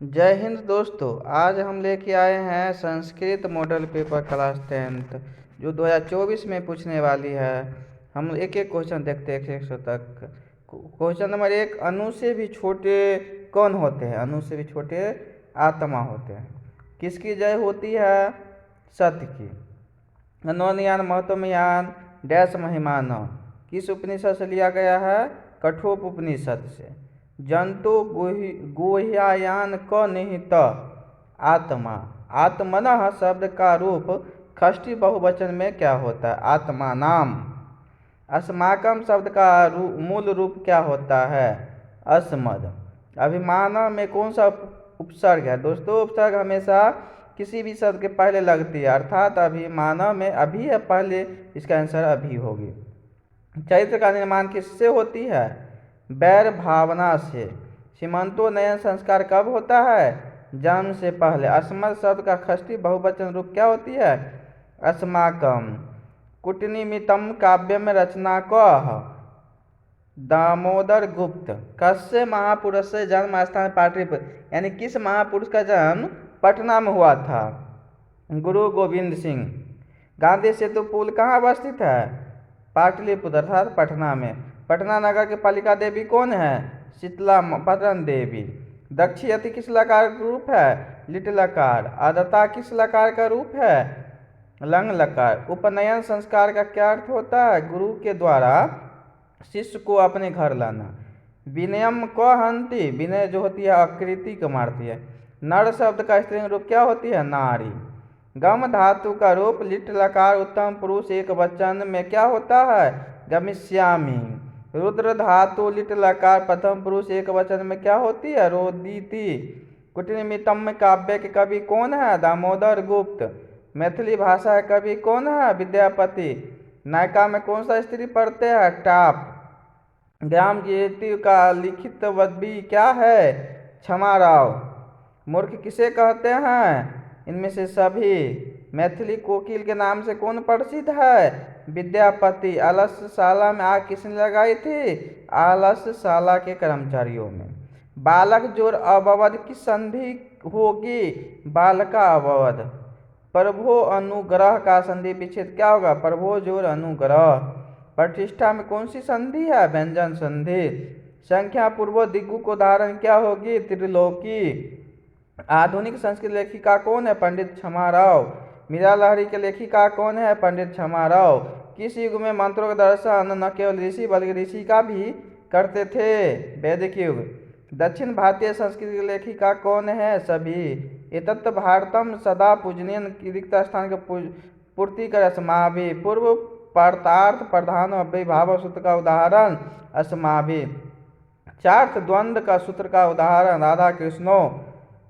जय हिंद दोस्तों। आज हम लेके आए हैं Sanskrit model paper class 10th जो 2024 में पूछने वाली है। हम एक एक क्वेश्चन देखते हैं 100 तक। क्वेश्चन नंबर 1, अणु से भी छोटे कौन होते हैं? अणु से भी छोटे आत्मा होते हैं। किसकी जय होती है? सत्य की। अनोनयान महत्वमयान डैश महिमान किस उपनिषद से लिया गया है? कठोप उपनिषद से। जंतु गुह्यायान क निहित आत्मा। आत्मनः शब्द का रूप षष्ठी बहुवचन में क्या होता है? आत्मा नाम। अस्माकम शब्द का मूल रूप क्या होता है? अस्मद। अभिमान में कौन सा उपसर्ग है? दोस्तों, उपसर्ग हमेशा किसी भी शब्द के पहले लगती है, अर्थात अभिमान में अभी है पहले, इसका आंसर अभी होगी। चरित्र का निर्माण किससे होती है? बैर भावना से। सीमंतोन्नयन संस्कार कब होता है? जन्म से पहले। अस्मद शब्द का षष्ठी बहुवचन रूप क्या होती है? अस्माकम। कूटनिमित्तम काव्य में रचना कह? दामोदर गुप्त। कस्य महापुरुष से जन्म स्थान पाटलिपुत्र, यानी किस महापुरुष का जन्म पटना में हुआ था? गुरु गोविंद सिंह। गांधी सेतु पुल कहाँ अवस्थित है? पाटलिपुत्र अर्थात पटना में। पटना नगर की पालिका देवी कौन है? शीतला पटन देवी। दक्षियति किस लकार का रूप है? लिट लकार। आदता किस लकार का रूप है? लंग लकार। उपनयन संस्कार का क्या अर्थ होता है? गुरु के द्वारा शिष्य को अपने घर लाना। विनयम क हंति, विनय जो होती है आकृति को मारती है। नर शब्द का स्त्रीलिंग रूप क्या होती है? नारी। गम धातु का रूप लिट लकार उत्तम पुरुष एक वचन में क्या होता है? गमिष्यामि। रुद्र धातु लिट लकार प्रथम पुरुष एक वचन में क्या होती है? रोदिति। कुटिनिमित्तम काव्य के कवि कौन है? दामोदर गुप्त। मैथिली भाषा के कवि कौन है? विद्यापति। नायिका में कौन सा स्त्री पढ़ते हैं? टाप। ग्राम ज्योति का लिखित वद्वी क्या है? क्षमाराव। मूर्ख किसे कहते हैं? इनमें से सभी। मैथिली कोकिल के नाम से कौन प्रसिद्ध है? विद्यापति। आलस्यशाला में आग किसने लगाई थी? आलस्यशाला के कर्मचारियों ने। बालक जोर अववध की संधि होगी? बालका अववध। प्रभो अनुग्रह का संधि विच्छेद क्या होगा? प्रभो जोर अनुग्रह। प्रतिष्ठा में कौन सी संधि है? व्यंजन संधि। संख्या पूर्व दिग्गु को उदाहरण क्या होगी? त्रिलोकी। आधुनिक संस्कृत लेखिका कौन है? पंडित क्षमाराव। मीरा लहरी के लेखिका कौन है? पंडित क्षमाराव। किस युग में मंत्रों का दर्शन न केवल ऋषि बल्कि ऋषिका भी करते थे? वैदिक युग। दक्षिण भारतीय संस्कृत की लेखिका कौन है? सभी। एतत् भारतम सदा पूजनीय रिक्त स्थान के पूर्ति कर अस्माभि। पूर्व पार्थार्थ प्रधान अव्ययीभाव सूत्र का उदाहरण अस्माभि। चार्थ द्वंद्व का सूत्र का उदाहरण राधा कृष्णो।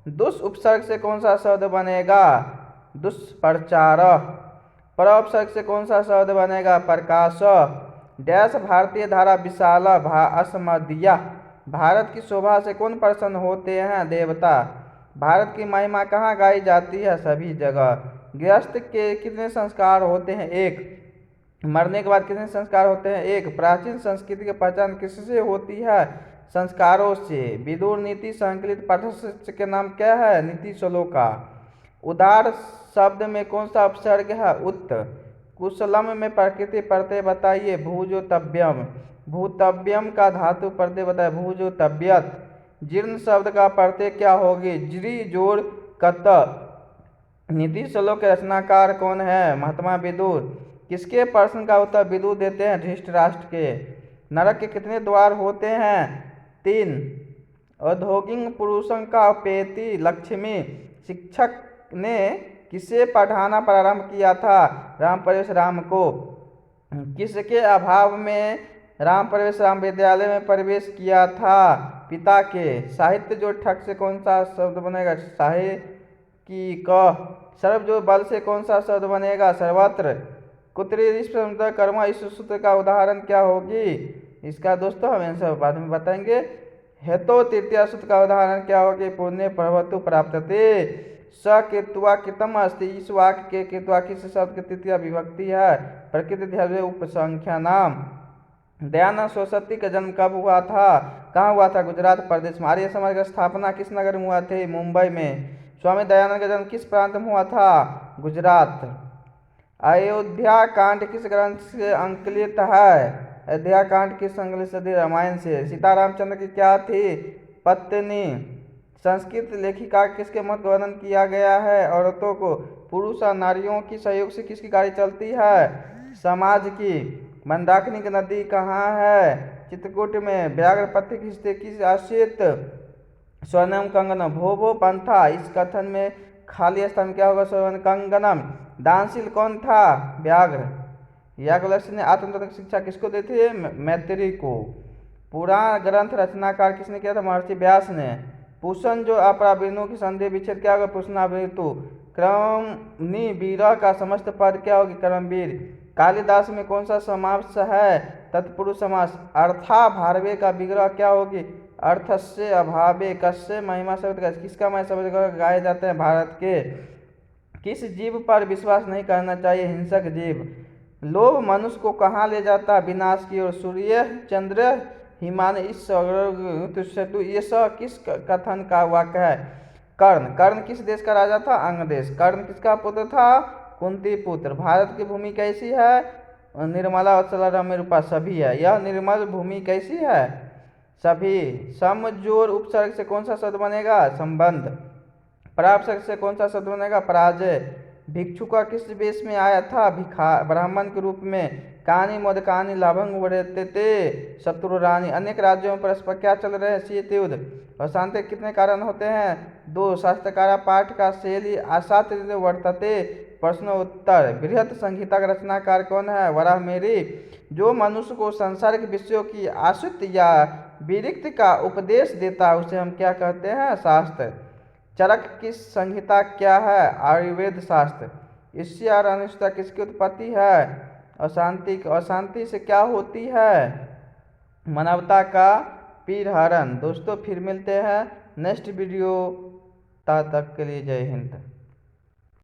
दुष् उपसर्ग से कौन सा शब्द बनेगा? दुष्प्रचार। पर उपसर्ग से कौन सा शब्द बनेगा? प्रकाश। डैश भारतीय धारा विशाल अस्मदीय। भारत की शोभा से कौन प्रसन्न होते हैं? देवता। भारत की महिमा कहाँ गाई जाती है? सभी जगह। गृहस्थ के कितने संस्कार होते हैं? 1। मरने के बाद कितने संस्कार होते हैं? 1। प्राचीन संस्कृति की पहचान किससे होती है? संस्कारों से। विदुर नीति संकलित पाठ्यपुस्तक के नाम क्या है? नीति श्लोका। उदार शब्द में कौन सा उपसर्ग है? उत। कुशलम में प्रकृति प्रत्यय बताइए। भूजोतव्यम। भूतव्यम का धातु प्रत्यय बताइए। भूजोतव्यत। जीर्ण शब्द का प्रत्यय क्या होगी? ज्री जोड़ कत। नीति श्लोक के रचनाकार कौन है? महात्मा विदुर। किसके प्रश्न का उत्तर विदुर देते हैं? धृतराष्ट्र के। नरक के कितने द्वार होते हैं? 3। औद्योगिक पुरुषों का पेति लक्ष्मी। शिक्षक ने किसे पढ़ाना प्रारंभ किया था? राम प्रवेश राम को। किसके अभाव में राम प्रवेश राम विद्यालय में प्रवेश किया था? पिता के। साहित्य जो ठक से कौन सा शब्द बनेगा? साहे की क। सर्व जो बल से कौन सा शब्द बनेगा? सर्वत्र। कुत्री कर्म इस सूत्र का उदाहरण क्या होगी? इसका दोस्तों हम आंसर बाद में बताएंगे। हेतो तृतीय सूत्र का उदाहरण क्या होगी? पुण्य प्रभवतु प्राप्तते। स केतुआ कृतम अस्ति। इस वाक्य के केतुआ किस शब्द की तृतीय विभक्ति है? प्रकृति ध्यान उपसंख्या नाम। दयानंद सरस्वती का जन्म कब हुआ था? कहाँ हुआ था? गुजरात प्रदेश में। आर्य समाज की स्थापना किस नगर में हुआ थे? मुंबई में। स्वामी दयानंद का जन्म किस प्रांत में हुआ था? गुजरात। अयोध्या कांड किस ग्रंथ से अंकलित है? अयोध्या कांड किस अंग्रेजी सदी रामायण से? सीता रामचंद्र की क्या थी? पत्नी। संस्कृत लेखिका किसके मत वर्णन किया गया है? औरतों को। पुरुष और नारियों की सहयोग से किसकी गाड़ी चलती है? समाज की। मंदाकिनी की नदी कहाँ है? चित्रकूट में। व्याघ्र पत्थर किस आश्रित? स्वर्णम कंगनम। भो भो पंथा, इस कथन में खाली स्थान में क्या होगा? स्वर्ण कंगनम। दानशील कौन था? व्याघ्र। याज्ञवल्क्य ने आत्मतत्व की शिक्षा किसको दी थी? मैत्री को। पुराण ग्रंथ रचनाकार किसने किया था? महर्षि व्यास ने। पुष्ण जो अपराबिनु की संधि विच्छेद क्या होगा? पुष्णाभितु। क्रमनि वीर का समस्त पद क्या होगी? कर्मवीर। कालिदास में कौन सा समास है? तत्पुरुष समास। अर्था भारवे का विग्रह क्या होगी? अर्थस्य अभावे कस्य महिमा शब्द का किसका मैं समझ गाए जाते हैं? भारत के। किस जीव पर विश्वास नहीं करना चाहिए? हिंसक जीव। लोभ मनुष्य को कहाँ ले जाता? विनाश की ओर। सूर्य चंद्र हिमान इस ये सब किस कथन का वाक्य है? कर्ण। कर्ण किस देश का राजा था? अंग देश। कर्ण किसका पुत्र था? कुंती पुत्र। भारत की भूमि कैसी है? निर्मला वत्सला रम्य रूपा सभी है। यह निर्मल भूमि कैसी है? सभी। सम जोड़ उपसर्ग से कौन सा शब्द बनेगा? संबंध। परापसर्ग से कौन सा शब्द बनेगा? पराजय। भिक्षु का किस वेश में आया था? ब्राह्मण के रूप में। कहानी मोदकानी लाभंग वर्तते शत्रु रानी। अनेक राज्यों में परस्पर क्या चल रहे हैं? शीत युद्ध। और शांति कितने कारण होते हैं? 2। शास्त्रकारा पाठ का शैली अशास्त्र वर्तते प्रश्न उत्तर। बृहत संहिता का रचनाकार कौन है? वराहमिहिर। जो मनुष्य को सांसारिक विषयों की आश्रित या विरक्त का उपदेश देता है उसे हम क्या कहते हैं? शास्त्र। चरक की संहिता क्या है? आयुर्वेद शास्त्र। ईर्ष्या और अनिष्टता किसकी उत्पत्ति है? अशांति से क्या होती है? मानवता का पीरहरण। दोस्तों फिर मिलते हैं नेक्स्ट वीडियो। तब तक के लिए जय हिंद।